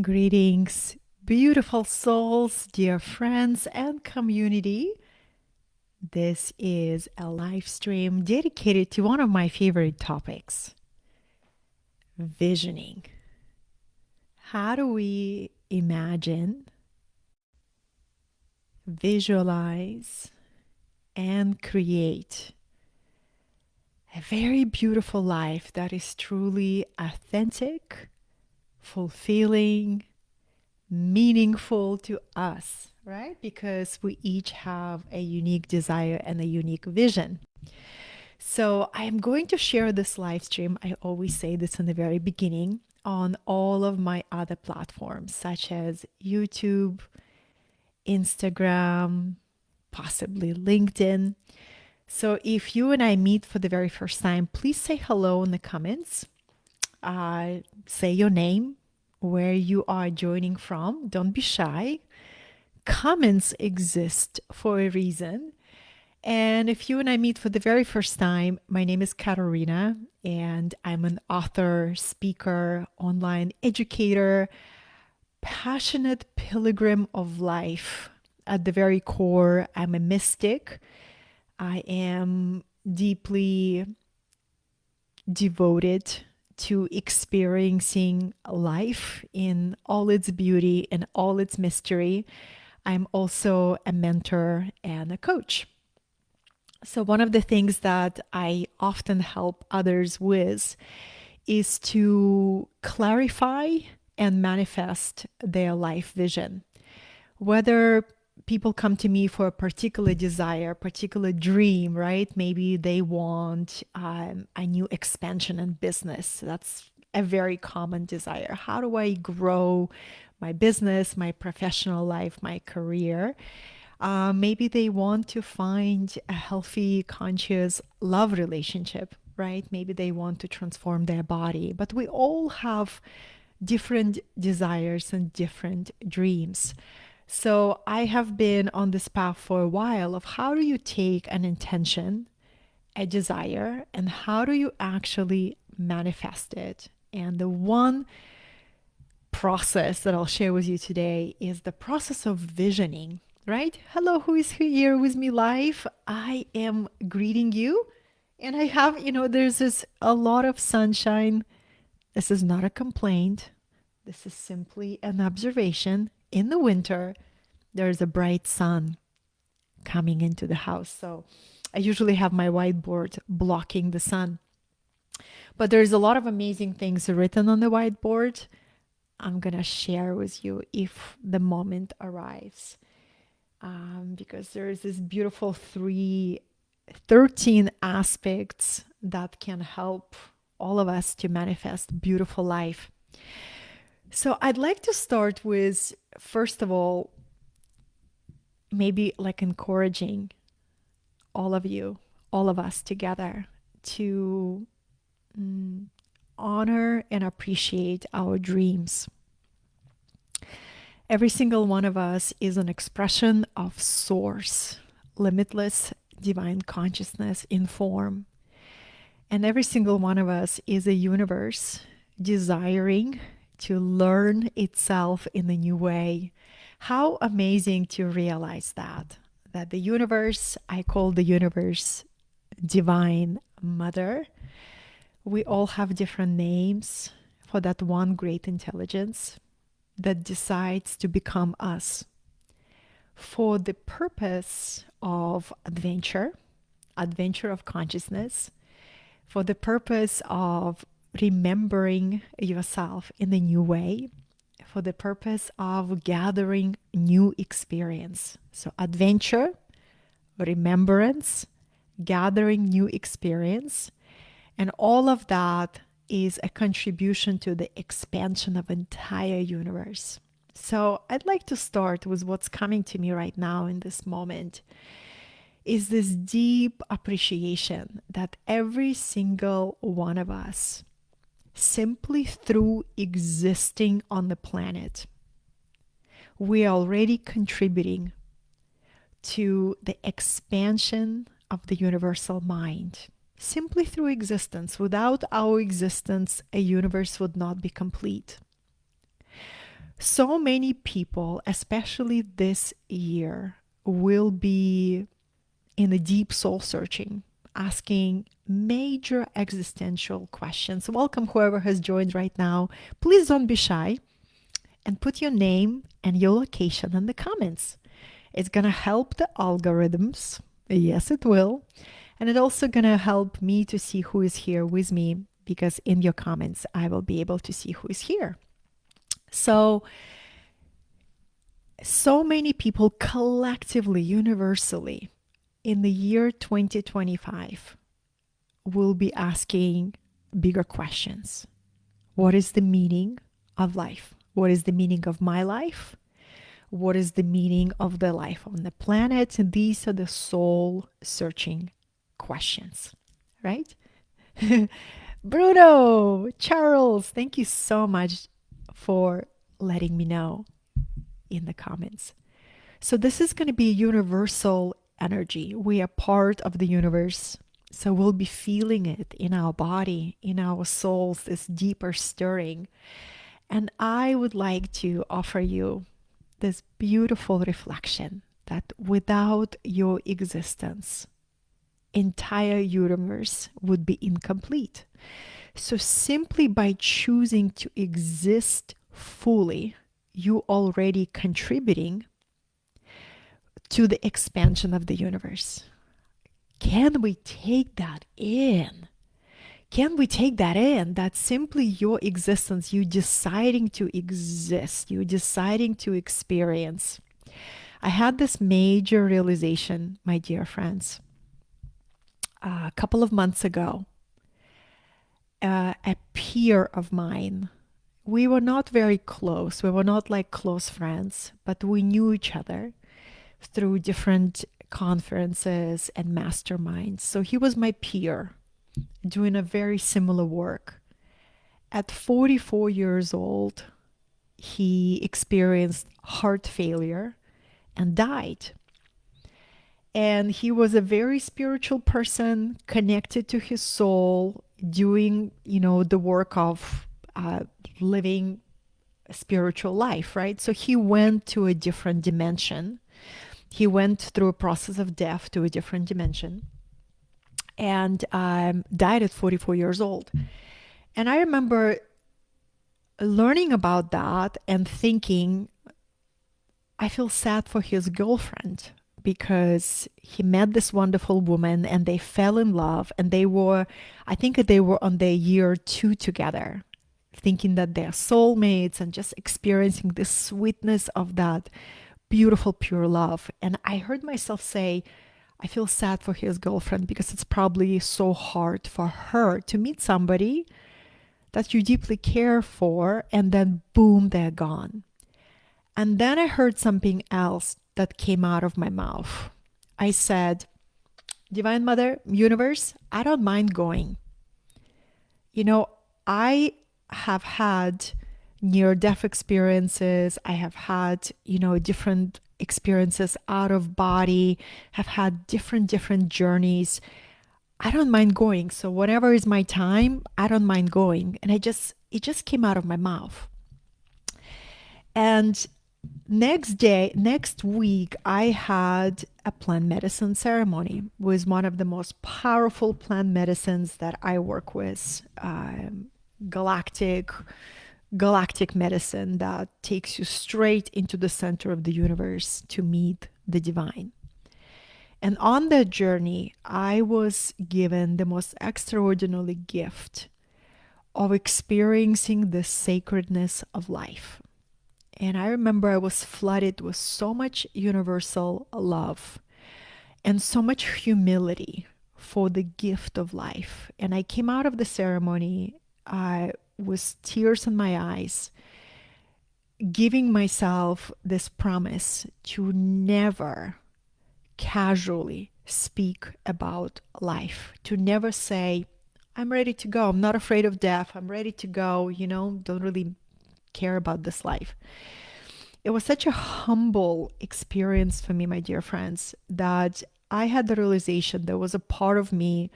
Greetings, beautiful souls, dear friends, and community. This is a live stream dedicated to one of my favorite topics, visioning. How do we imagine, visualize, and create a very beautiful life that is truly authentic, fulfilling, meaningful to us, right? Because we each have a unique desire and a unique vision. So I am going to share this live stream. I always say this in the very beginning on all of my other platforms, such as YouTube, Instagram, possibly LinkedIn. So if you and I meet for the very first time, please say hello in the comments. Say your name, where you are joining from. Don't be shy. Comments exist for a reason. And if you and I meet for the very first time, my name is Katerina, and I'm an author, speaker, online educator, passionate pilgrim of life. At the very core, I'm a mystic. I am deeply devoted to experiencing life in all its beauty and all its mystery. I'm also a mentor and a coach. So, one of the things that I often help others with is to clarify and manifest their life vision. Whether people come to me for a particular desire, particular dream, right? Maybe they want a new expansion in business. That's a very common desire. How do I grow my business, my professional life, my career? Maybe they want to find a healthy, conscious love relationship, right? Maybe they want to transform their body. But we all have different desires and different dreams. So I have been on this path for a while of how do you take an intention, a desire, and how do you actually manifest it? And the one process that I'll share with you today is the process of visioning, right? Hello, who is here with me live? I am greeting you. And I have, there's this a lot of sunshine. This is not a complaint. This is simply an observation. In the winter, there's a bright sun coming into the house. So I usually have my whiteboard blocking the sun. But there's a lot of amazing things written on the whiteboard. I'm going to share with you if the moment arrives. Because there's this beautiful 13 aspects that can help all of us to manifest beautiful life. So I'd like to start with, first of all, maybe like encouraging all of you, all of us together to honor and appreciate our dreams. Every single one of us is an expression of source, limitless divine consciousness in form. And every single one of us is a universe desiring to learn itself in a new way. How amazing to realize that the universe, I call the universe Divine Mother. We all have different names for that one great intelligence that decides to become us for the purpose of adventure of consciousness, for the purpose of remembering yourself in a new way, for the purpose of gathering new experience. So adventure, remembrance, gathering new experience, and all of that is a contribution to the expansion of entire universe. So I'd like to start with what's coming to me right now in this moment is this deep appreciation that every single one of us, simply through existing on the planet, we are already contributing to the expansion of the universal mind. Simply through existence. Without our existence, a universe would not be complete. So many people, especially this year, will be in a deep soul searching, asking major existential questions. Welcome, whoever has joined right now. Please don't be shy and put your name and your location in the comments. It's going to help the algorithms. Yes, it will. And it's also going to help me to see who is here with me, because in your comments, I will be able to see who is here. So many people collectively, universally, in the year 2025 will be asking bigger questions. What is the meaning of life? What is the meaning of my life? What is the meaning of the life on the planet? And these are the soul searching questions, right? Bruno, Charles, thank you so much for letting me know in the comments. So, this is going to be universal energy. We are part of the universe. So, we'll be feeling it in our body, in our souls, this deeper stirring. And I would like to offer you this beautiful reflection that without your existence, entire universe would be incomplete. So simply by choosing to exist fully, you already contributing to the expansion of the universe. Can we take that in? Can we take that in? That simply your existence, you deciding to exist, you deciding to experience. I had this major realization, my dear friends, a couple of months ago. A peer of mine, we were not very close. We were not like close friends, but we knew each other through different conferences and masterminds. So he was my peer doing a very similar work. At 44 years old, he experienced heart failure and died. And he was a very spiritual person, connected to his soul, doing, the work of living a spiritual life, right? So he went to a different dimension. He went through a process of death to a different dimension and died at 44 years old. And I remember learning about that and thinking, I feel sad for his girlfriend because he met this wonderful woman and they fell in love, and I think they were on their year 2 together, thinking that they're soulmates and just experiencing the sweetness of that beautiful, pure love. And I heard myself say, I feel sad for his girlfriend because it's probably so hard for her to meet somebody that you deeply care for, and then boom, they're gone. And then I heard something else that came out of my mouth. I said, Divine Mother, Universe, I don't mind going. I have had near-death experiences. I have had, different experiences out of body, have had different journeys. I don't mind going. So whatever is my time, I don't mind going. And it just came out of my mouth. And next week, I had a plant medicine ceremony with one of the most powerful plant medicines that I work with, galactic medicine that takes you straight into the center of the universe to meet the divine. And on that journey, I was given the most extraordinary gift of experiencing the sacredness of life. And I remember I was flooded with so much universal love and so much humility for the gift of life. And I came out of the ceremony with tears in my eyes, giving myself this promise to never casually speak about life, to never say, I'm ready to go. I'm not afraid of death. I'm ready to go. Don't really care about this life. It was such a humble experience for me, my dear friends, that I had the realization there was a part of me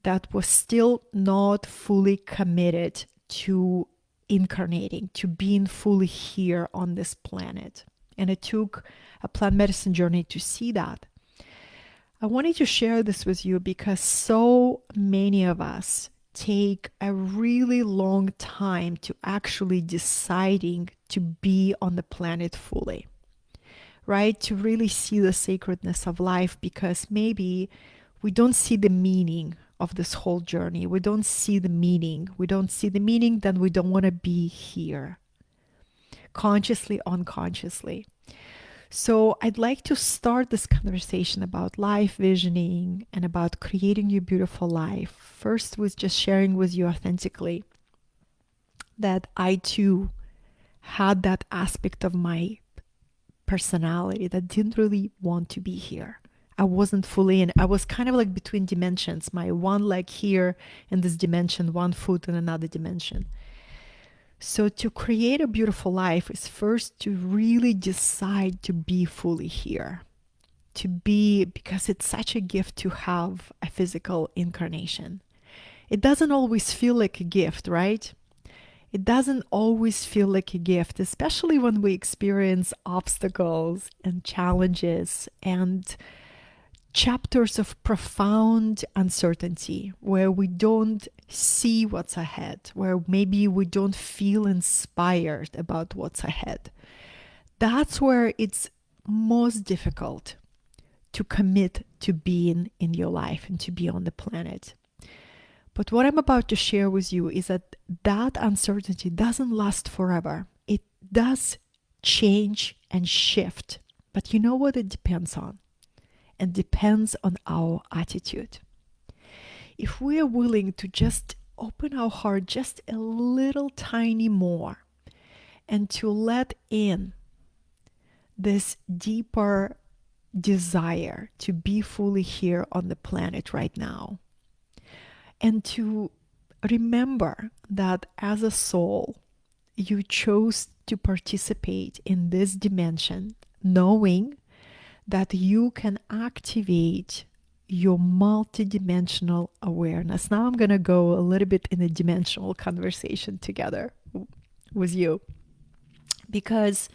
that was still not fully committed to incarnating, to being fully here on this planet. And it took a plant medicine journey to see that. I wanted to share this with you because so many of us take a really long time to actually deciding to be on the planet fully, right? To really see the sacredness of life, because maybe we don't see the meaning of this whole journey. We don't see the meaning. We don't see the meaning, then we don't want to be here, consciously, unconsciously. So I'd like to start this conversation about life visioning and about creating your beautiful life. First, with just sharing with you authentically that I too had that aspect of my personality that didn't really want to be here. I wasn't fully in. I was kind of like between dimensions, my one leg here in this dimension, one foot in another dimension. So to create a beautiful life is first to really decide to be fully here. To be, because it's such a gift to have a physical incarnation. It doesn't always feel like a gift, right? It doesn't always feel like a gift, especially when we experience obstacles and challenges and chapters of profound uncertainty where we don't see what's ahead, where maybe we don't feel inspired about what's ahead. That's where it's most difficult to commit to being in your life and to be on the planet. But what I'm about to share with you is that that uncertainty doesn't last forever. It does change and shift. But you know what it depends on? And depends on our attitude. If we are willing to just open our heart just a little tiny more and to let in this deeper desire to be fully here on the planet right now, and to remember that as a soul, you chose to participate in this dimension, knowing that you can activate your multidimensional awareness. Now I'm going to go a little bit in a dimensional conversation together with you, because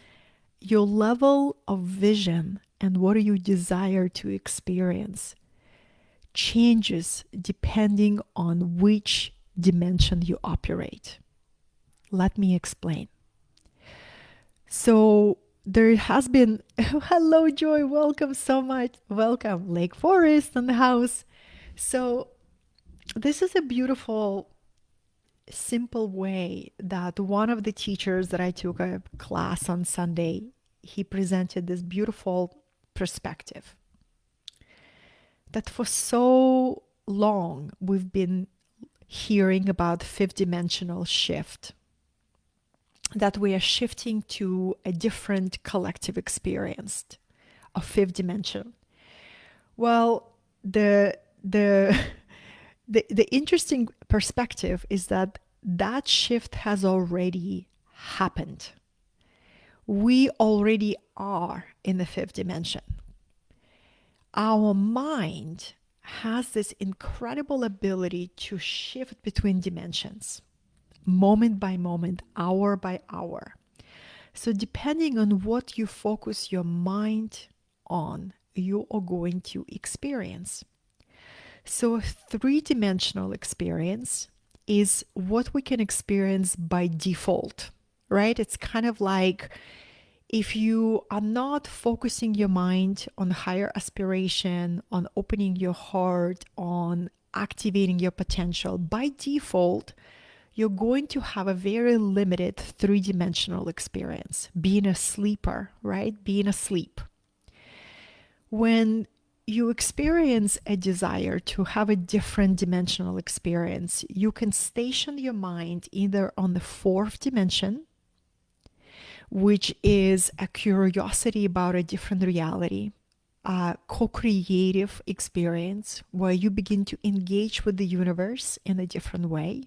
your level of vision and what you desire to experience changes depending on which dimension you operate. Let me explain. So there has been, hello Joy, welcome so much. Welcome, Lake Forest in the house. So this is a beautiful, simple way that one of the teachers that I took a class on Sunday, he presented this beautiful perspective that for so long we've been hearing about fifth dimensional shift, that we are shifting to a different collective experience of fifth dimension. Well, the interesting perspective is that that shift has already happened. We already are in the fifth dimension. Our mind has this incredible ability to shift between dimensions, moment by moment, hour by hour. So depending on what you focus your mind on, you are going to experience. So a three-dimensional experience is what we can experience by default, right? It's kind of like if you are not focusing your mind on higher aspiration, on opening your heart, on activating your potential, by default, you're going to have a very limited three-dimensional experience, being a sleeper, right? Being asleep. When you experience a desire to have a different dimensional experience, you can station your mind either on the fourth dimension, which is a curiosity about a different reality, a co-creative experience where you begin to engage with the universe in a different way.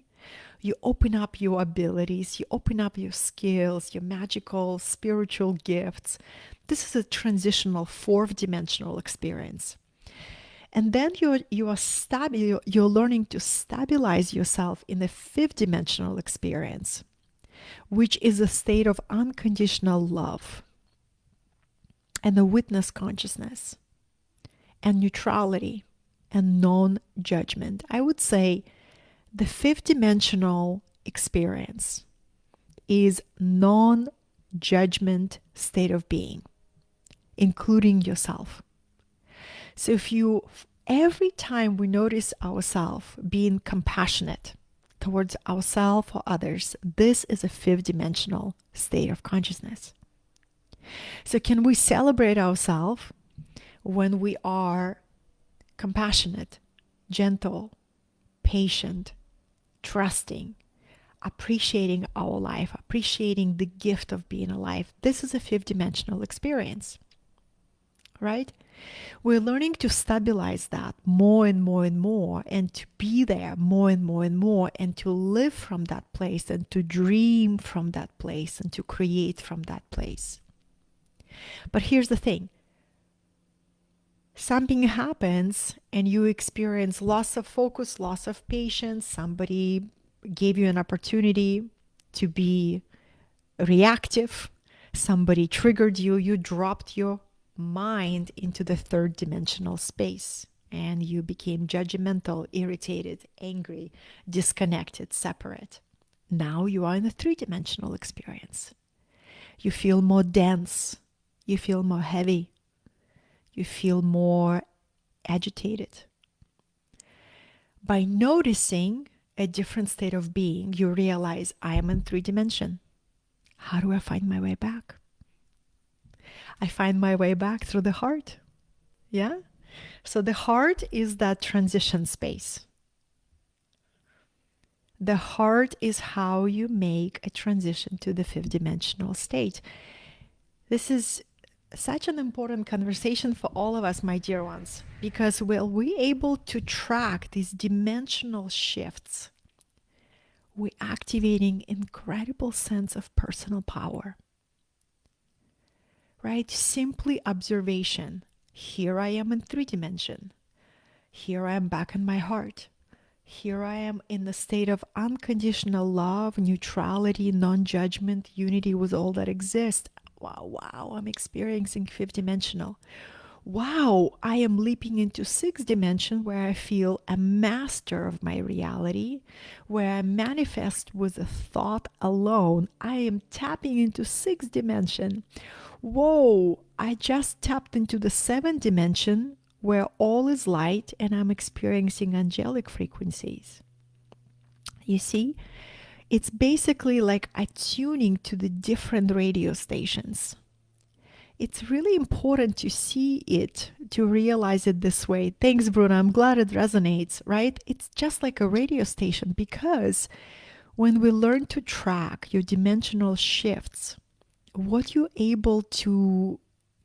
You open up your abilities, you open up your skills, your magical spiritual gifts. This is a transitional fourth dimensional experience. And then you're learning to stabilize yourself in the fifth dimensional experience. which is a state of unconditional love and a witness consciousness and neutrality and non-judgment. I would say the fifth dimensional experience is non-judgment state of being, including yourself. So if you, every time we notice ourselves being compassionate towards ourselves or others, this is a fifth dimensional state of consciousness. So can we celebrate ourselves when we are compassionate, gentle, patient, trusting, appreciating our life, appreciating the gift of being alive? This is a fifth dimensional experience, right? We're learning to stabilize that more and more and more, and to be there more and more and more, and to live from that place, and to dream from that place, and to create from that place. But here's the thing. Something happens and you experience loss of focus, loss of patience. Somebody gave you an opportunity to be reactive. Somebody triggered you. You dropped your mind into the third dimensional space and you became judgmental, irritated, angry, disconnected, separate. Now you are in a three-dimensional experience. You feel more dense. You feel more heavy. You feel more agitated. By noticing a different state of being, you realize I am in three dimension. How do I find my way back? I find my way back through the heart. Yeah? So the heart is that transition space. The heart is how you make a transition to the fifth dimensional state. This is such an important conversation for all of us, my dear ones, because when we're able to track these dimensional shifts, we're activating incredible sense of personal power, right? Simply observation. Here I am in three dimension. Here I am back in my heart. Here I am in the state of unconditional love, neutrality, non-judgment, unity with all that exists. Wow, I'm experiencing fifth dimensional. Wow, I am leaping into sixth dimension where I feel a master of my reality, where I manifest with a thought alone. I am tapping into sixth dimension. Whoa, I just tapped into the seventh dimension where all is light and I'm experiencing angelic frequencies. You see? It's basically like attuning to the different radio stations. It's really important to see it, to realize it this way. Thanks, Bruno. I'm glad it resonates, right? It's just like a radio station, because when we learn to track your dimensional shifts, what you're able to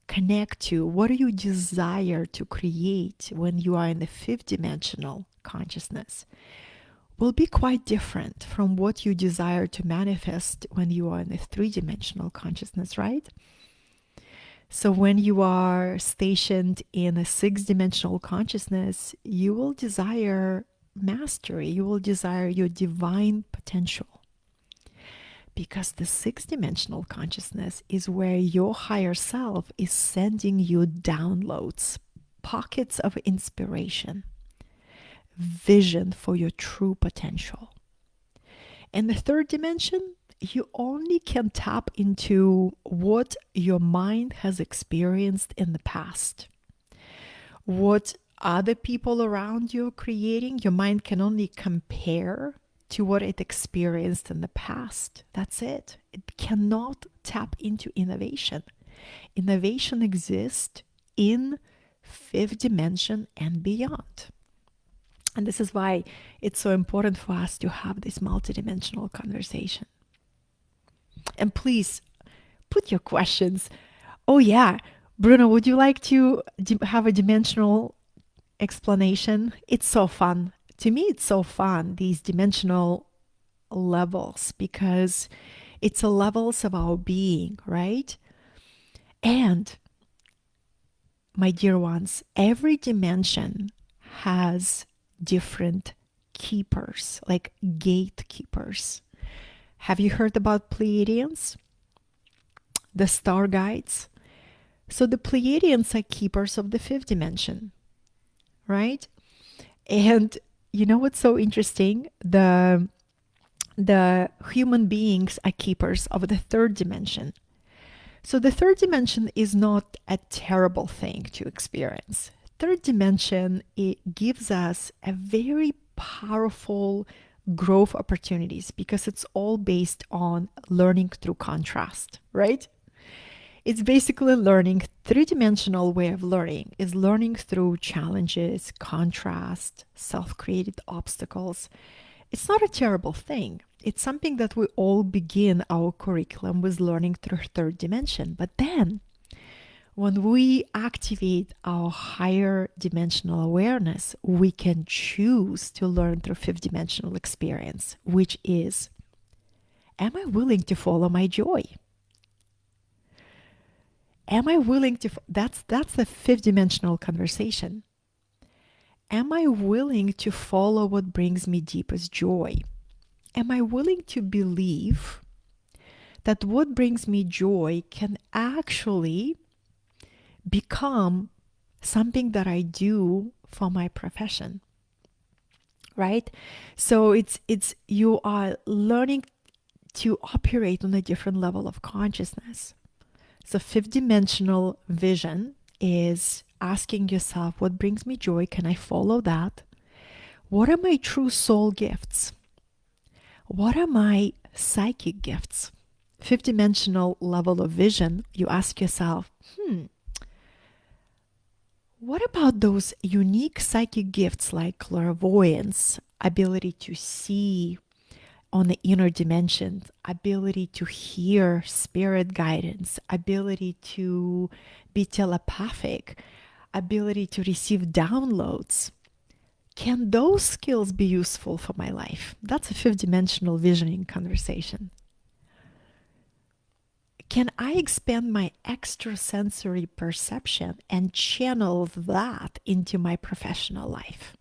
connect to, what do you desire to create when you are in the fifth dimensional consciousness, will be quite different from what you desire to manifest when you are in a three-dimensional consciousness, right? So when you are stationed in a six-dimensional consciousness, you will desire mastery. You will desire your divine potential. Because the six-dimensional consciousness is where your higher self is sending you downloads, pockets of inspiration, vision for your true potential. In the third dimension, you only can tap into what your mind has experienced in the past. What other people around you are creating, your mind can only compare to what it experienced in the past. That's it. It cannot tap into innovation. Innovation exists in fifth dimension and beyond. And this is why it's so important for us to have this multidimensional conversation. And please put your questions. Oh yeah, Bruno, would you like to have a dimensional explanation? It's so fun. To me, it's so fun, these dimensional levels, because it's the levels of our being, right? And my dear ones, every dimension has different keepers, like gatekeepers. Have you heard about Pleiadians, the star guides? So the Pleiadians are keepers of the fifth dimension, right? And you know what's so interesting? The human beings are keepers of the third dimension. So the third dimension is not a terrible thing to experience. Third dimension, it gives us a very powerful growth opportunities because it's all based on learning through contrast, right? It's basically learning, three-dimensional way of learning is learning through challenges, contrast, self-created obstacles. It's not a terrible thing. It's something that we all begin our curriculum with learning through third dimension. But then when we activate our higher dimensional awareness, we can choose to learn through fifth dimensional experience, which is, am I willing to follow my joy? Am I willing to, that's the fifth dimensional conversation. Am I willing to follow what brings me deepest joy? Am I willing to believe that what brings me joy can actually become something that I do for my profession? Right? So it's you are learning to operate on a different level of consciousness. So fifth dimensional vision is asking yourself, what brings me joy? Can I follow that? What are my true soul gifts? What are my psychic gifts? Fifth dimensional level of vision, you ask yourself, what about those unique psychic gifts like clairvoyance, ability to see on the inner dimensions, ability to hear spirit guidance, ability to be telepathic, ability to receive downloads? Can those skills be useful for my life? That's a fifth dimensional visioning conversation. Can I expand my extrasensory perception and channel that into my professional life?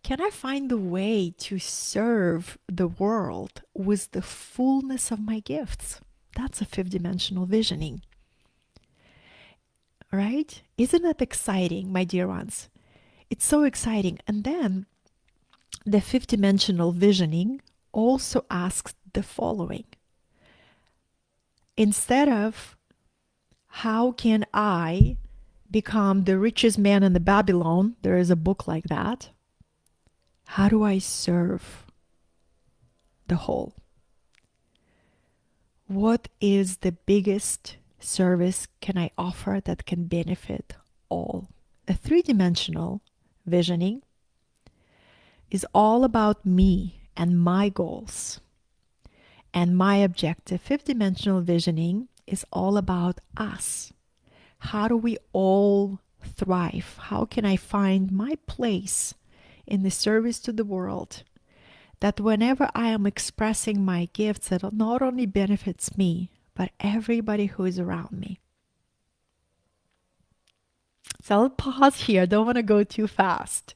Can I find a way to serve the world with the fullness of my gifts? That's a fifth dimensional visioning, right? Isn't that exciting, my dear ones? It's so exciting. And then the fifth dimensional visioning also asks the following. Instead of how can I become the richest man in the Babylon, there is a book like that. How do I serve the whole? What is the biggest service can I offer that can benefit all? A three-dimensional visioning is all about me and my goals and my objective. Fifth dimensional visioning is all about us. How do we all thrive? How can I find my place in the service to the world? That whenever I am expressing my gifts, that not only benefits me, but everybody who is around me. So I'll pause here. Don't want to go too fast.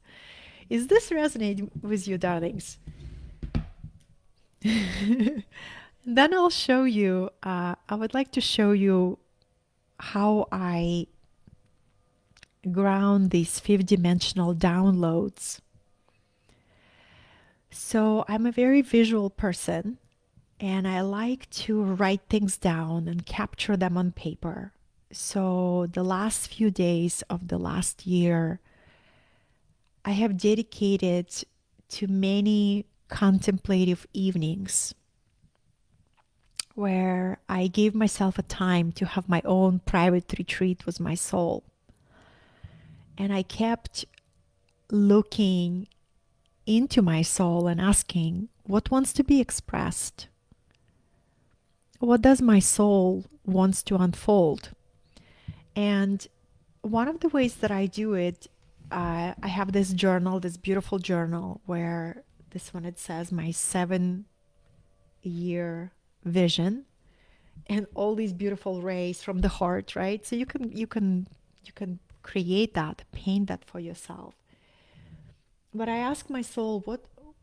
Is this resonating with you, darlings? Then I'll show you, I would like to show you how I ground these fifth dimensional downloads. So I'm a very visual person and I like to write things down and capture them on paper. So the last few days of the last year, I have dedicated to many contemplative evenings where I gave myself a time to have my own private retreat with my soul. And I kept looking into my soul and asking, what wants to be expressed? What does my soul wants to unfold? And one of the ways that I do it, I have this journal, this beautiful journal, where this one, it says my 7-year vision and all these beautiful rays from the heart, right? So you can create that, paint that for yourself. But I ask my soul,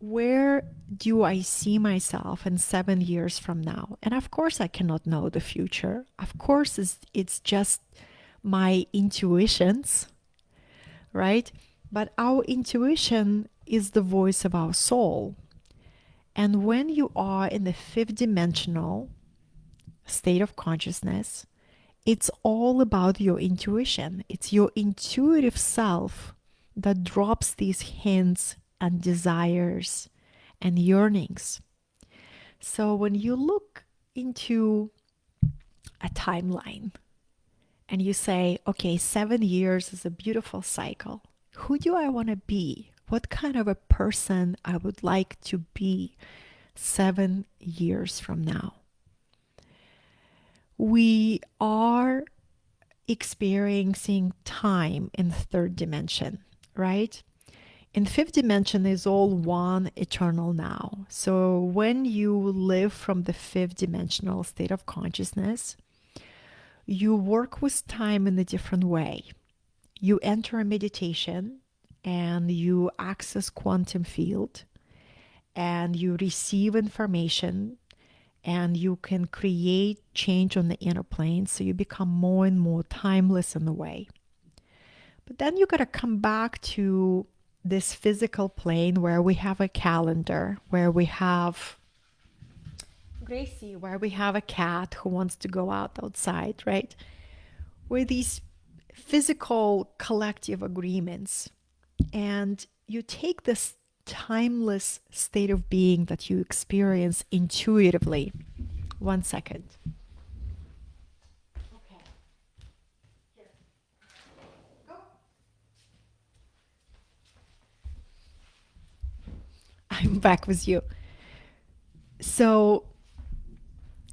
where do I see myself in 7 years from now? And of course, I cannot know the future. Of course, it's just my intuitions, right? But our intuition is the voice of our soul. And when you are in the fifth dimensional state of consciousness, it's all about your intuition. It's your intuitive self that drops these hints and desires and yearnings. So when you look into a timeline and you say, okay, 7 years is a beautiful cycle. Who do I want to be? What kind of a person I would like to be 7 years from now? We are experiencing time in the third dimension, right? In fifth dimension is all one eternal now. So when you live from the fifth dimensional state of consciousness, you work with time in a different way. You enter a meditation and you access quantum field and you receive information and you can create change on the inner plane, so you become more and more timeless in a way. But then you got to come back to this physical plane where we have a calendar, where we have Gracie, where we have a cat who wants to go outside, right? Where these physical collective agreements, and you take this timeless state of being that you experience intuitively. 1 second. Okay. Here. Go. I'm back with you. So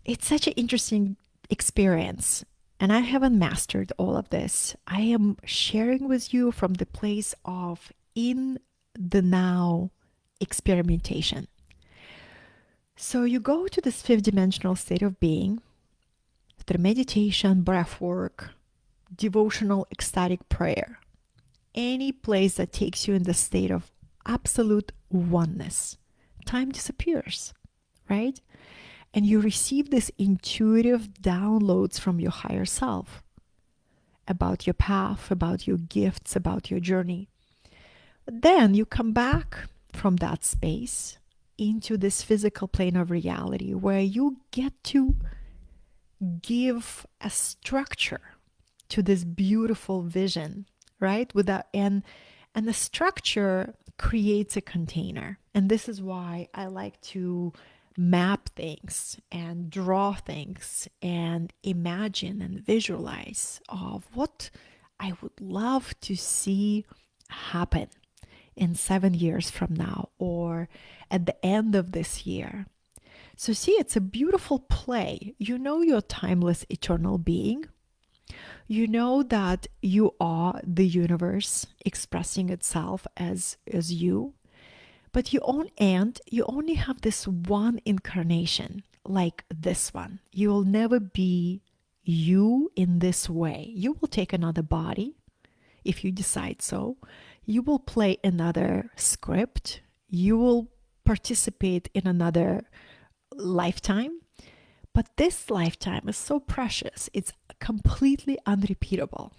it's such an interesting experience. And I haven't mastered all of this. I am sharing with you from the place of in the now experimentation. So you go to this fifth dimensional state of being through meditation, breath work, devotional, ecstatic prayer. Any place that takes you in the state of absolute oneness. Time disappears, right? And you receive this intuitive downloads from your higher self about your path, about your gifts, about your journey. Then you come back from that space into this physical plane of reality where you get to give a structure to this beautiful vision, right? And the structure creates a container. And this is why I like to map things and draw things and imagine and visualize of what I would love to see happen in 7 years from now or at the end of this year. So see, it's a beautiful play. You know you're timeless, eternal being. You know that you are the universe expressing itself as you. But you only have this one incarnation, like this one. You will never be you in this way. You will take another body if you decide so. You will play another script. You will participate in another lifetime. But this lifetime is so precious. It's completely unrepeatable.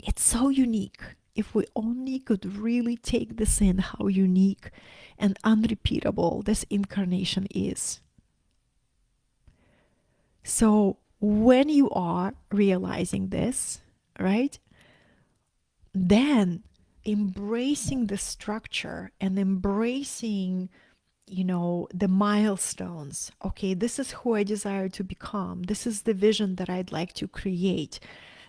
It's so unique. If we only could really take this in, how unique and unrepeatable this incarnation is. So when you are realizing this, right, then embracing the structure and embracing, the milestones. Okay, this is who I desire to become. This is the vision that I'd like to create.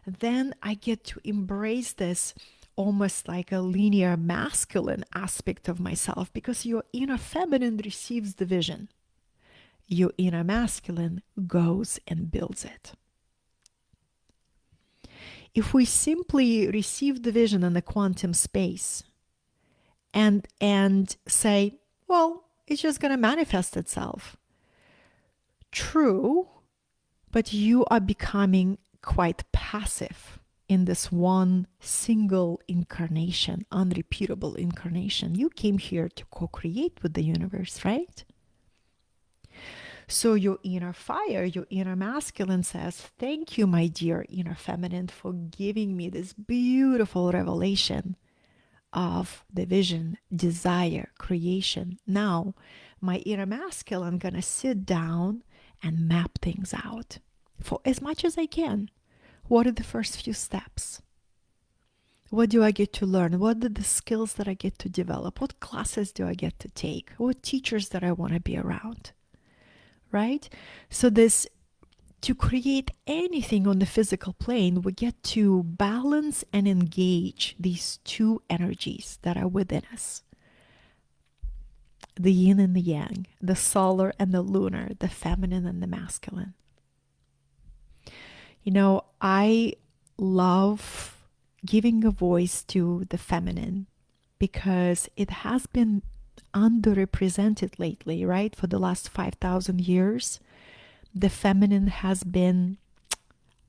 Then I get to embrace this almost like a linear masculine aspect of myself, because your inner feminine receives the vision. Your inner masculine goes and builds it. If we simply receive the vision in the quantum space and say, well, it's just going to manifest itself. True, but you are becoming quite passive. in this one single incarnation, unrepeatable incarnation. You came here to co-create with the universe, right? So your inner fire, your inner masculine says, thank you, my dear inner feminine, for giving me this beautiful revelation of the vision, desire, creation. Now, my inner masculine gonna sit down and map things out for as much as I can. What are the first few steps? What do I get to learn? What are the skills that I get to develop? What classes do I get to take? What teachers that I want to be around? Right? So this, to create anything on the physical plane, we get to balance and engage these two energies that are within us. The yin and the yang, the solar and the lunar, the feminine and the masculine. You know, I love giving a voice to the feminine because it has been underrepresented lately, right? For the last 5,000 years, the feminine has been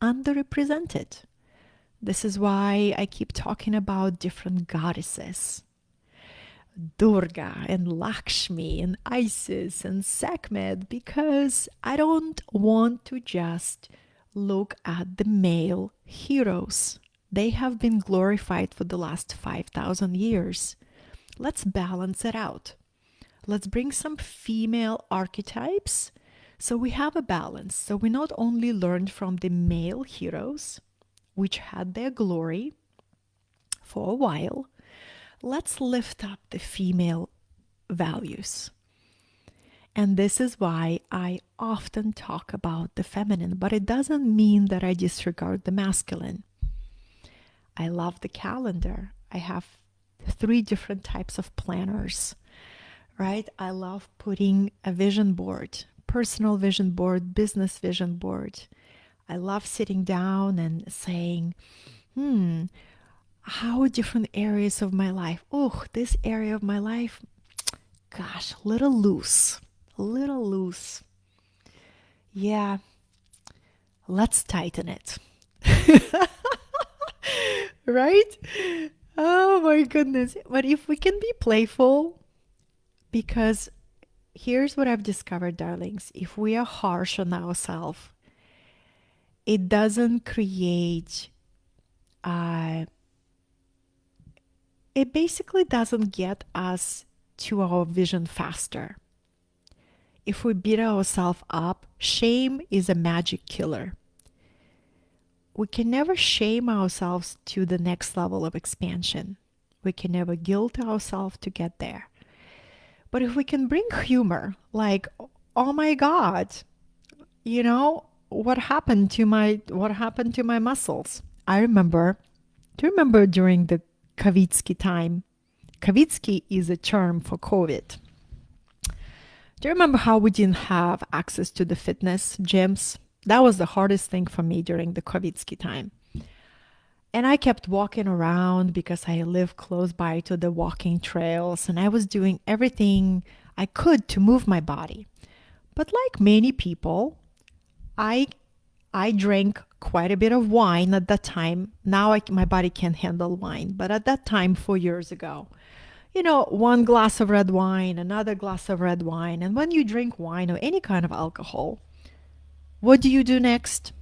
underrepresented. This is why I keep talking about different goddesses. Durga and Lakshmi and Isis and Sekhmet, because I don't want to just look at the male heroes. They have been glorified for the last 5,000 years. Let's balance it out. Let's bring some female archetypes so we have a balance. So we not only learned from the male heroes, which had their glory for a while, let's lift up the female values. And this is why I often talk about the feminine, but it doesn't mean that I disregard the masculine. I love the calendar. I have 3 different types of planners, right? I love putting a vision board, personal vision board, business vision board. I love sitting down and saying, how different areas of my life. Oh, this area of my life, gosh, a little loose. Yeah, let's tighten it. Right? Oh my goodness. But if we can be playful, because here's what I've discovered, darlings. If we are harsh on ourselves, it doesn't create, it basically doesn't get us to our vision faster. If we beat ourselves up, shame is a magic killer. We can never shame ourselves to the next level of expansion. We can never guilt ourselves to get there. But if we can bring humor, like, oh my God, you know, what happened to my muscles? Do you remember during the Kavitsky time? Kavitsky is a term for COVID. Do you remember how we didn't have access to the fitness gyms? That was the hardest thing for me during the Kavitsky time. And I kept walking around because I live close by to the walking trails, and I was doing everything I could to move my body. But like many people, I drank quite a bit of wine at that time. Now my body can't handle wine, but at that time, 4 years ago, you know, 1 glass of red wine, another glass of red wine. And when you drink wine or any kind of alcohol, what do you do next?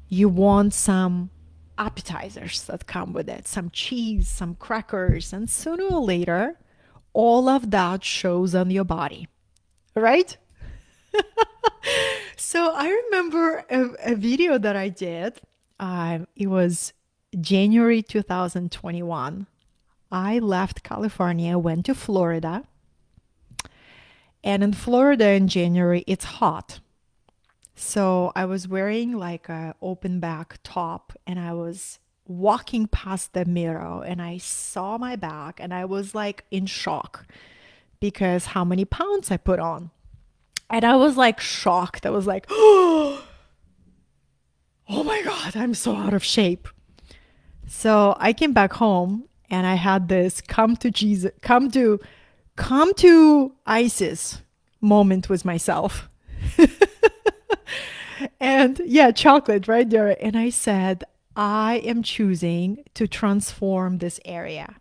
You want some appetizers that come with it, some cheese, some crackers, and sooner or later, all of that shows on your body, right? So I remember a video that I did. It was January 2021. I left California, went to Florida. And in Florida in January, it's hot. So I was wearing like a open back top, and I was walking past the mirror and I saw my back and I was like in shock because how many pounds I put on. And I was like shocked. I was like, oh my God, I'm so out of shape. So I came back home and I had this come to ISIS moment with myself. And yeah, chocolate right there. And I said, I am choosing to transform this area.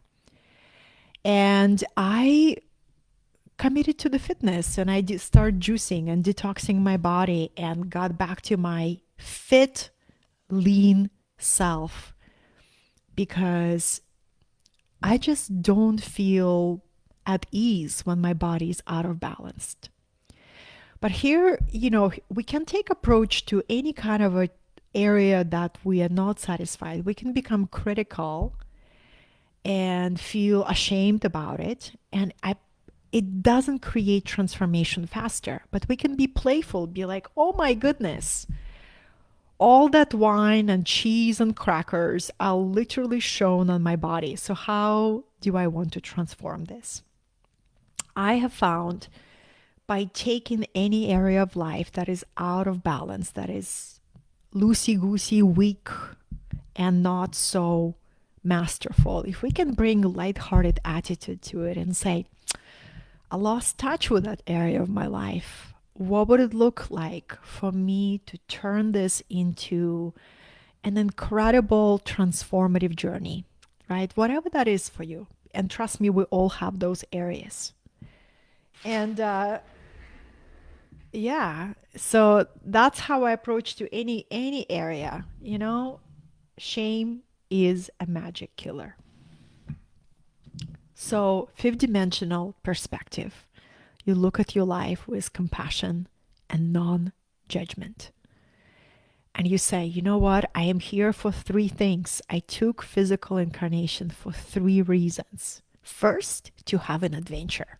And I committed to the fitness and I did start juicing and detoxing my body and got back to my fit, lean self because I just don't feel at ease when my body is out of balance. But here, we can take approach to any kind of a area that we are not satisfied. We can become critical and feel ashamed about it. It doesn't create transformation faster, but we can be playful, be like, oh my goodness, all that wine and cheese and crackers are literally shown on my body. So, how do I want to transform this? I have found by taking any area of life that is out of balance, that is loosey goosey, weak, and not so masterful, if we can bring a lighthearted attitude to it and say, I lost touch with that area of my life. What would it look like for me to turn this into an incredible transformative journey, right? Whatever that is for you. And trust me, we all have those areas. And yeah, so that's how I approach to any area. Shame is a magic killer. So, fifth dimensional perspective. You look at your life with compassion and non judgment. And you say, you know what? I am here for three things. I took physical incarnation for three reasons. First, to have an adventure.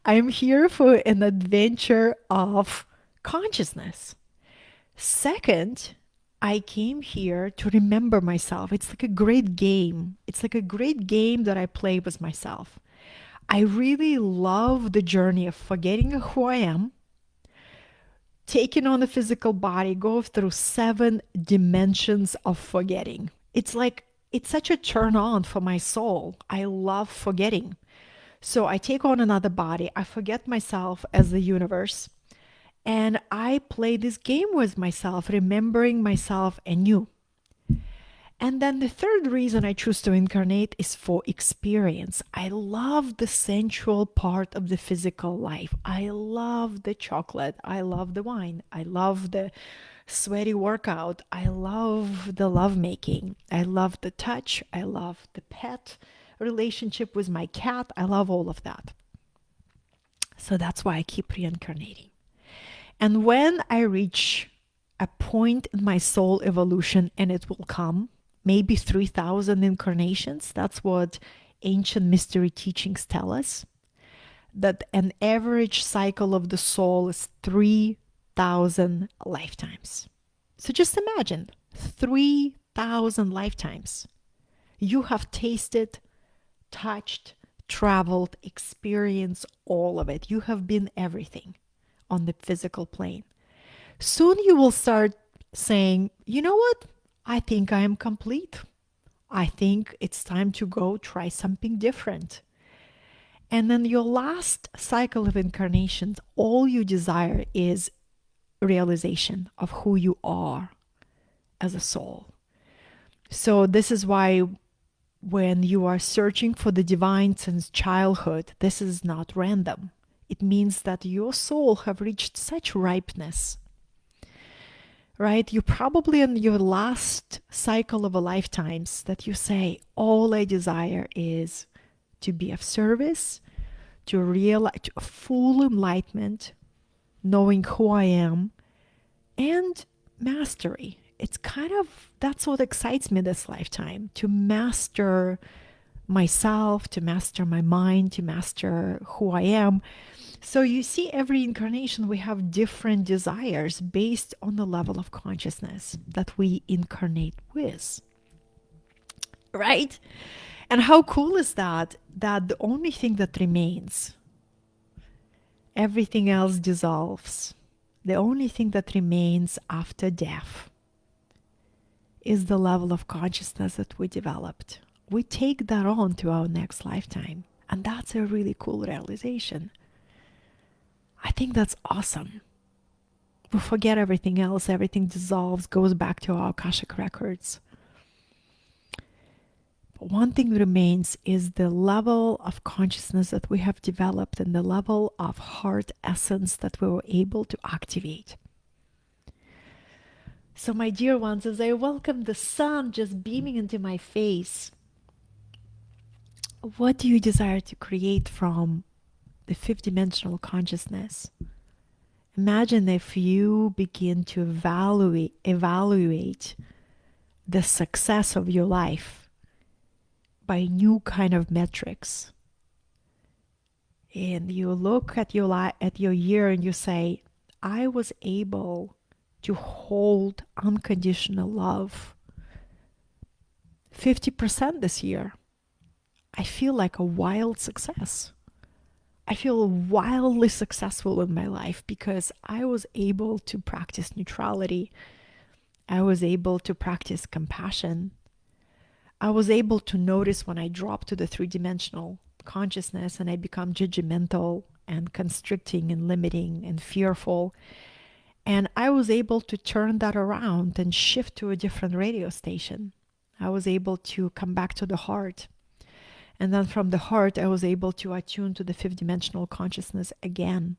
I am here for an adventure of consciousness. Second, I came here to remember myself. It's like a great game. It's like a great game that I play with myself. I really love the journey of forgetting who I am, taking on the physical body, go through 7 dimensions of forgetting. It's such a turn on for my soul. I love forgetting. So I take on another body, I forget myself as the universe, and I play this game with myself, remembering myself anew. And then the third reason I choose to incarnate is for experience. I love the sensual part of the physical life. I love the chocolate. I love the wine. I love the sweaty workout. I love the lovemaking. I love the touch. I love the pet relationship with my cat. I love all of that. So that's why I keep reincarnating. And when I reach a point in my soul evolution, and it will come, maybe 3,000 incarnations, that's what ancient mystery teachings tell us, that an average cycle of the soul is 3,000 lifetimes. So just imagine 3,000 lifetimes. You have tasted, touched, traveled, experienced all of it. You have been everything on the physical plane. Soon you will start saying, you know what? I think I am complete. I think it's time to go try something different. And then your last cycle of incarnations, all you desire is realization of who you are as a soul. So this is why when you are searching for the divine since childhood, this is not random. It means that your soul have reached such ripeness, right? You're probably in your last cycle of a lifetimes that you say, all I desire is to be of service, to realize full enlightenment, knowing who I am, and mastery. It's kind of, that's what excites me this lifetime, to master myself, to master my mind, to master who I am. So you see, every incarnation we have different desires based on the level of consciousness that we incarnate with. Right? And how cool is that? That the only thing that remains, everything else dissolves. The only thing that remains after death is the level of consciousness that we developed. We take that on to our next lifetime. And that's a really cool realization. I think that's awesome. We forget everything else, everything dissolves, goes back to our Akashic records. But one thing remains is the level of consciousness that we have developed and the level of heart essence that we were able to activate. So, my dear ones, as I welcome the sun just beaming into my face, what do you desire to create from the fifth dimensional consciousness? Imagine if you begin to evaluate the success of your life by new kind of metrics. And you look at your year and you say, I was able to hold unconditional love 50% this year. I feel like a wild success. I feel wildly successful in my life because I was able to practice neutrality. I was able to practice compassion. I was able to notice when I drop to the three-dimensional consciousness and I become judgmental and constricting and limiting and fearful. And I was able to turn that around and shift to a different radio station. I was able to come back to the heart. And then from the heart, I was able to attune to the fifth dimensional consciousness again.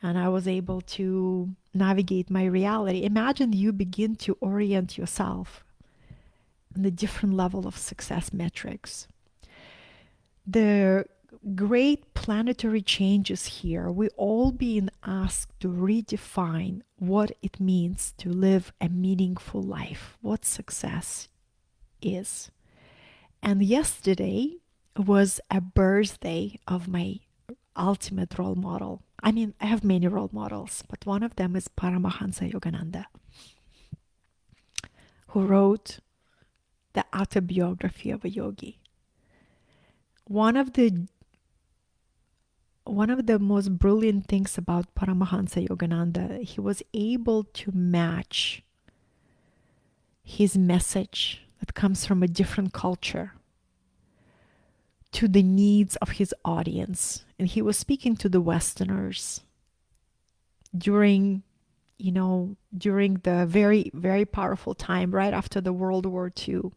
And I was able to navigate my reality. Imagine you begin to orient yourself on the different level of success metrics. The great planetary changes here, we all being asked to redefine what it means to live a meaningful life, what success is. And yesterday was a birthday of my ultimate role model. I mean, I have many role models, but one of them is Paramahansa Yogananda, who wrote the autobiography of a yogi. One of the most brilliant things about Paramahansa Yogananda, he was able to match his message that comes from a different culture to the needs of his audience. And he was speaking to the Westerners during the very, very powerful time right after the World War II.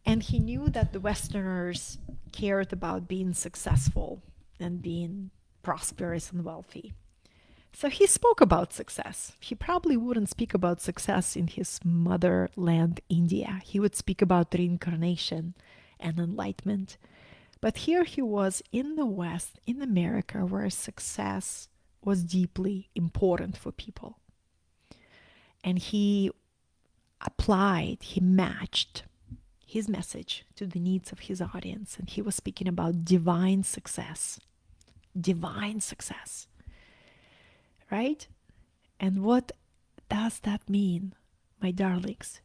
And he knew that the Westerners cared about being successful and being prosperous and wealthy. So he spoke about success. He probably wouldn't speak about success in his motherland, India. He would speak about reincarnation and enlightenment. But here he was in the West, in America, where success was deeply important for people. And he matched his message to the needs of his audience. And he was speaking about divine success. Divine success. Right? And what does that mean, my darlings?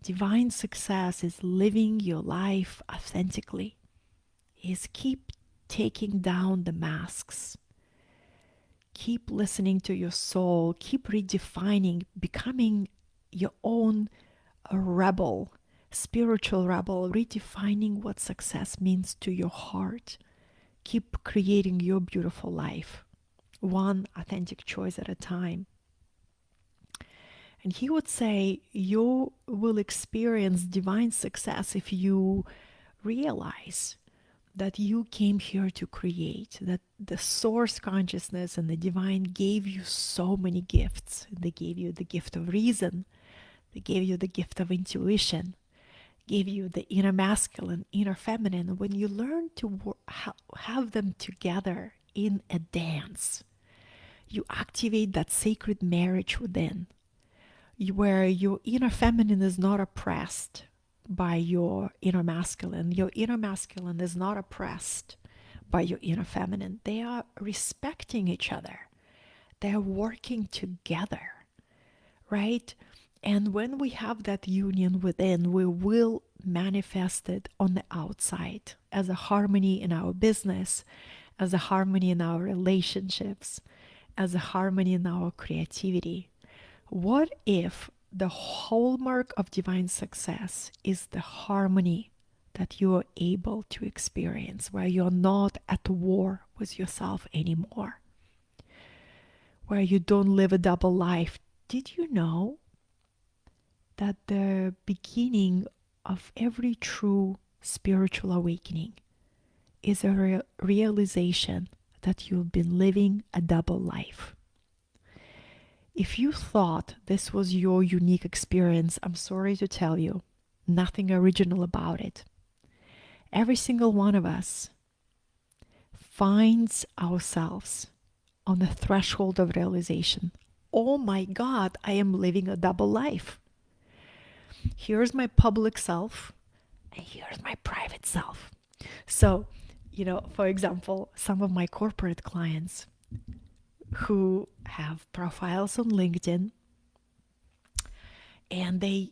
Divine success is living your life authentically, is keep taking down the masks. Keep listening to your soul, keep redefining, becoming your own rebel, spiritual rebel, redefining what success means to your heart. Keep creating your beautiful life, one authentic choice at a time. And he would say, you will experience divine success if you realize that you came here to create, that the source consciousness and the divine gave you so many gifts. They gave you the gift of reason. They gave you the gift of intuition, gave you the inner masculine, inner feminine. When you learn to have them together in a dance, you activate that sacred marriage within, where your inner feminine is not oppressed by your inner masculine. Your inner masculine is not oppressed by your inner feminine. They are respecting each other. They are working together, right? And when we have that union within, we will manifest it on the outside as a harmony in our business, as a harmony in our relationships, as a harmony in our creativity. What if the hallmark of divine success is the harmony that you are able to experience, where you're not at war with yourself anymore? where you don't live a double life. Did you know that the beginning of every true spiritual awakening is a realization that you've been living a double life? If you thought this was your unique experience, I'm sorry to tell you, nothing original about it. Every single one of us finds ourselves on the threshold of realization. Oh my God, I am living a double life. Here's my public self, and here's my private self. So, for example, some of my corporate clients who have profiles on LinkedIn, and they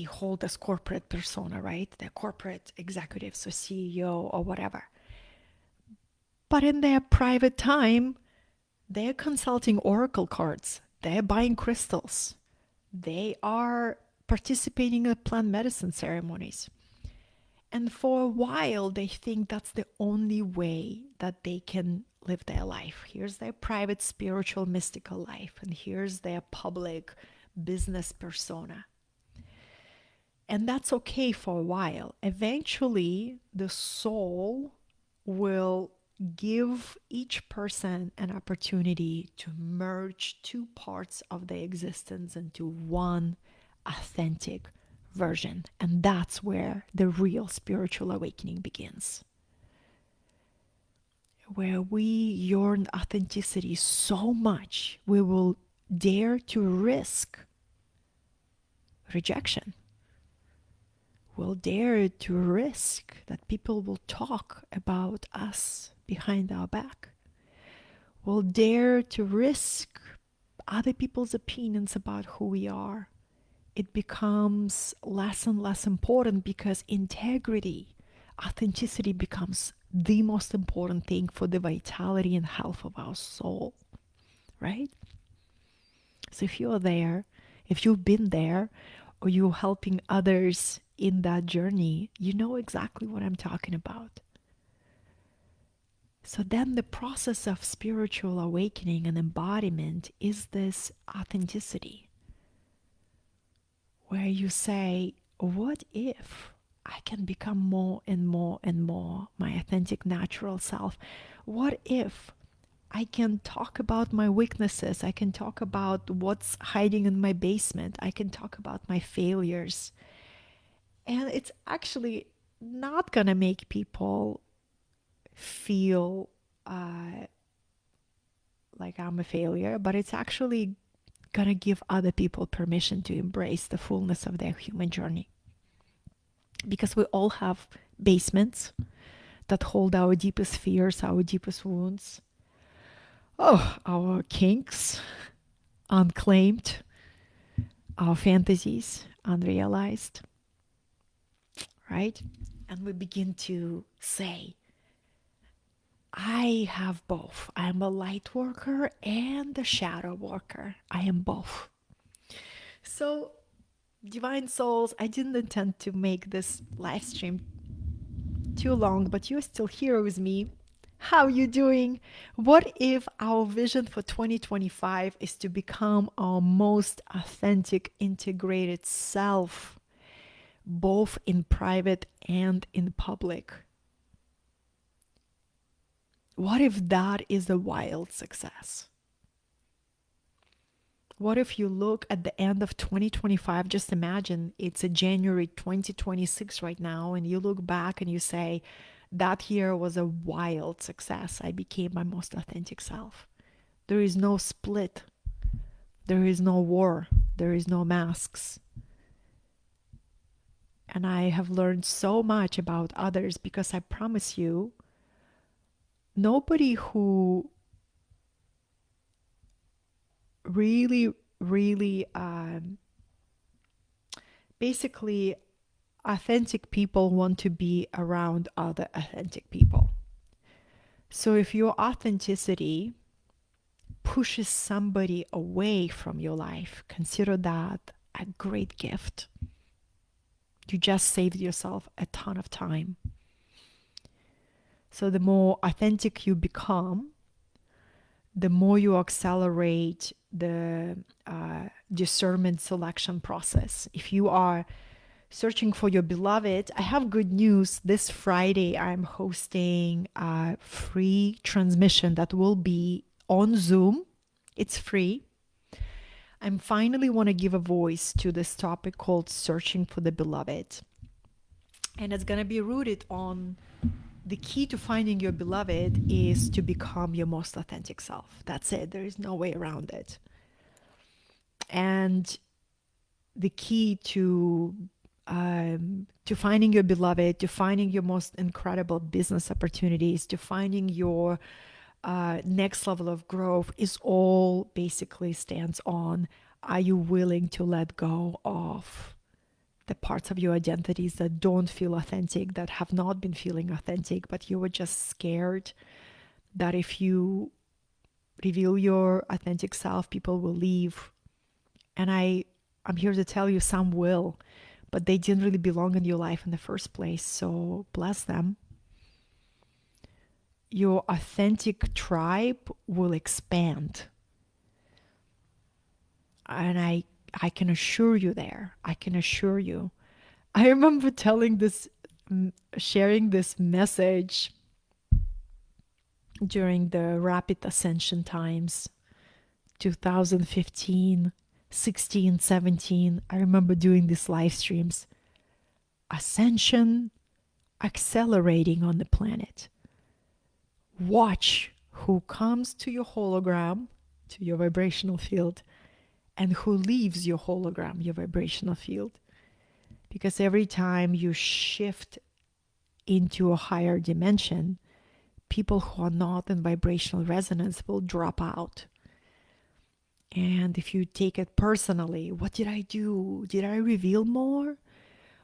hold this corporate persona, right? They're corporate executives or CEO or whatever. But in their private time, they're consulting oracle cards. They're buying crystals. They are participating in plant medicine ceremonies. And for a while, they think that's the only way that they can live their life. Here's their private, spiritual, mystical life, and here's their public business persona. And that's okay for a while. Eventually, the soul will give each person an opportunity to merge two parts of their existence into one authentic version. And that's where the real spiritual awakening begins. Where we yearn authenticity so much, we will dare to risk rejection. We'll dare to risk that people will talk about us behind our back. We'll dare to risk other people's opinions about who we are. It becomes less and less important because integrity, authenticity becomes the most important thing for the vitality and health of our soul, right? So if you're there, if you've been there, or you're helping others in that journey, you know exactly what I'm talking about. So then the process of spiritual awakening and embodiment is this authenticity, where you say, what if I can become more and more and more my authentic natural self? What if I can talk about my weaknesses? I can talk about what's hiding in my basement. I can talk about my failures. And it's actually not going to make people feel like I'm a failure, but it's actually going to give other people permission to embrace the fullness of their human journey. Because we all have basements that hold our deepest fears, our deepest wounds, our kinks, unclaimed, our fantasies, unrealized, right? And we begin to say, I have both. I am a light worker and a shadow worker. I am both. So, divine souls, I didn't intend to make this live stream too long, but you're still here with me. How are you doing? What if our vision for 2025 is to become our most authentic, integrated self, both in private and in public? What if that is a wild success? What if you look at the end of 2025, just imagine it's a January 2026 right now, and you look back and you say, that year was a wild success. I became my most authentic self. There is no split. There is no war. There is no masks. And I have learned so much about others because I promise you, nobody who really basically authentic people want to be around other authentic people. So if your authenticity pushes somebody away from your life, consider that a great gift. You just saved yourself a ton of time. So the more authentic you become, the more you accelerate the discernment selection process. If you are searching for your beloved, I have good news. This Friday, I'm hosting a free transmission that will be on Zoom. It's free. I finally want to give a voice to this topic called searching for the beloved. And it's going to be rooted on the key to finding your beloved is to become your most authentic self. That's it. There is no way around it. And the key to finding your beloved, to finding your most incredible business opportunities, to finding your next level of growth is all basically stands on, are you willing to let go of the parts of your identities that don't feel authentic, that have not been feeling authentic, but you were just scared that if you reveal your authentic self, people will leave. And I'm here to tell you some will, but they didn't really belong in your life in the first place. So bless them. Your authentic tribe will expand. And I can assure you there. I can assure you. I remember sharing this message during the rapid ascension times, 2015, 16, 17. I remember doing these live streams. Ascension accelerating on the planet. Watch who comes to your hologram, to your vibrational field, and who leaves your hologram, your vibrational field. Because every time you shift into a higher dimension, people who are not in vibrational resonance will drop out. And if you take it personally, what did I do? Did I reveal more?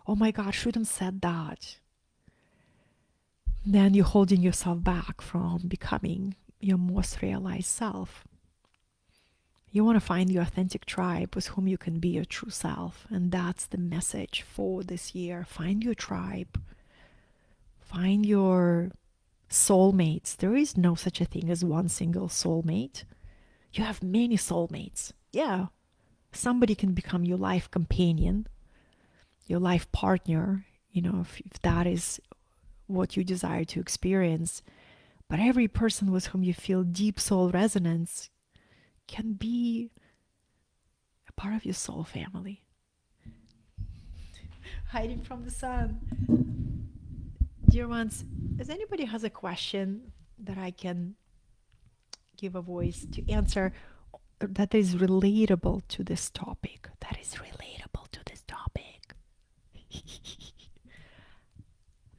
Oh my God, shouldn't have said that. Then you're holding yourself back from becoming your most realized self. You want to find your authentic tribe with whom you can be your true self. And that's the message for this year. Find your tribe. Find your soulmates. There is no such a thing as one single soulmate. You have many soulmates. Yeah. Somebody can become your life companion, your life partner, if that is what you desire to experience. But every person with whom you feel deep soul resonance can be a part of your soul family. Hiding from the sun. Dear ones, if anybody has a question that I can give a voice to answer that is relatable to this topic,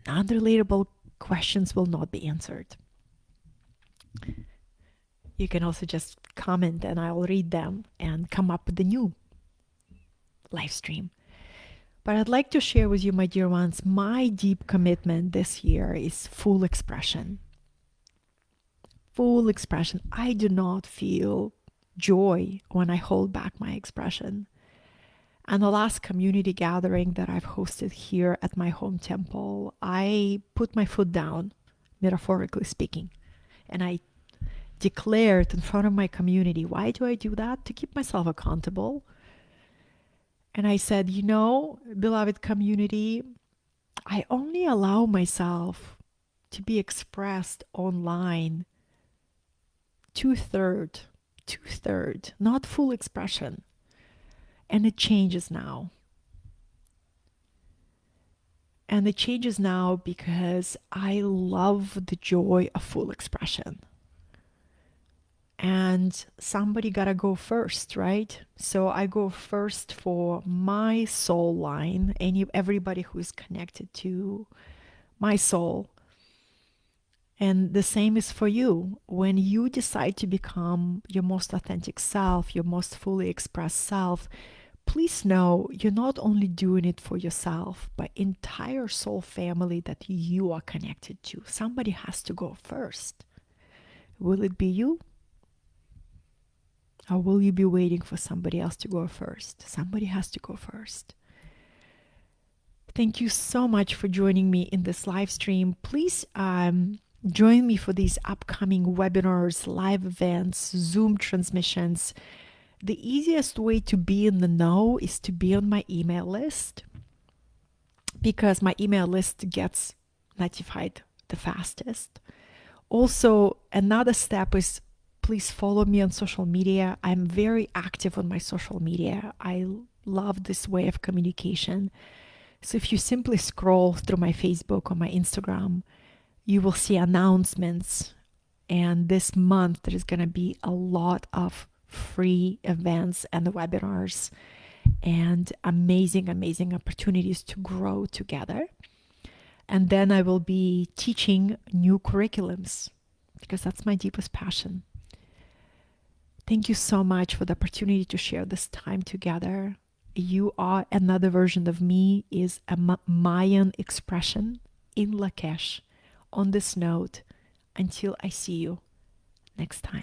non-relatable questions will not be answered. You can also just comment and I'll read them and come up with a new live stream. But I'd like to share with you, my dear ones, my deep commitment this year is full expression. Full expression. I do not feel joy when I hold back my expression. And the last community gathering that I've hosted here at my home temple, I put my foot down, metaphorically speaking, and I declared in front of my community. Why do I do that? To keep myself accountable. And I said, beloved community, I only allow myself to be expressed online two-third, not full expression. And it changes now. And it changes now because I love the joy of full expression. And somebody gotta go first, right? So I go first for my soul line, everybody who is connected to my soul. And the same is for you. When you decide to become your most authentic self, your most fully expressed self, please know you're not only doing it for yourself, but entire soul family that you are connected to. Somebody has to go first. Will it be you? Or will you be waiting for somebody else to go first? Somebody has to go first. Thank you so much for joining me in this live stream. Please Join me for these upcoming webinars, live events, Zoom transmissions. The easiest way to be in the know is to be on my email list, because my email list gets notified the fastest. Also, another step is, please follow me on social media. I'm very active on my social media. I love this way of communication. So if you simply scroll through my Facebook or my Instagram, you will see announcements. And this month, there's going to be a lot of free events and webinars and amazing, amazing opportunities to grow together. And then I will be teaching new curriculums, because that's my deepest passion. Thank you so much for the opportunity to share this time together. You are another version of me, is a Mayan expression in Lakesh. On this note, until I see you next time.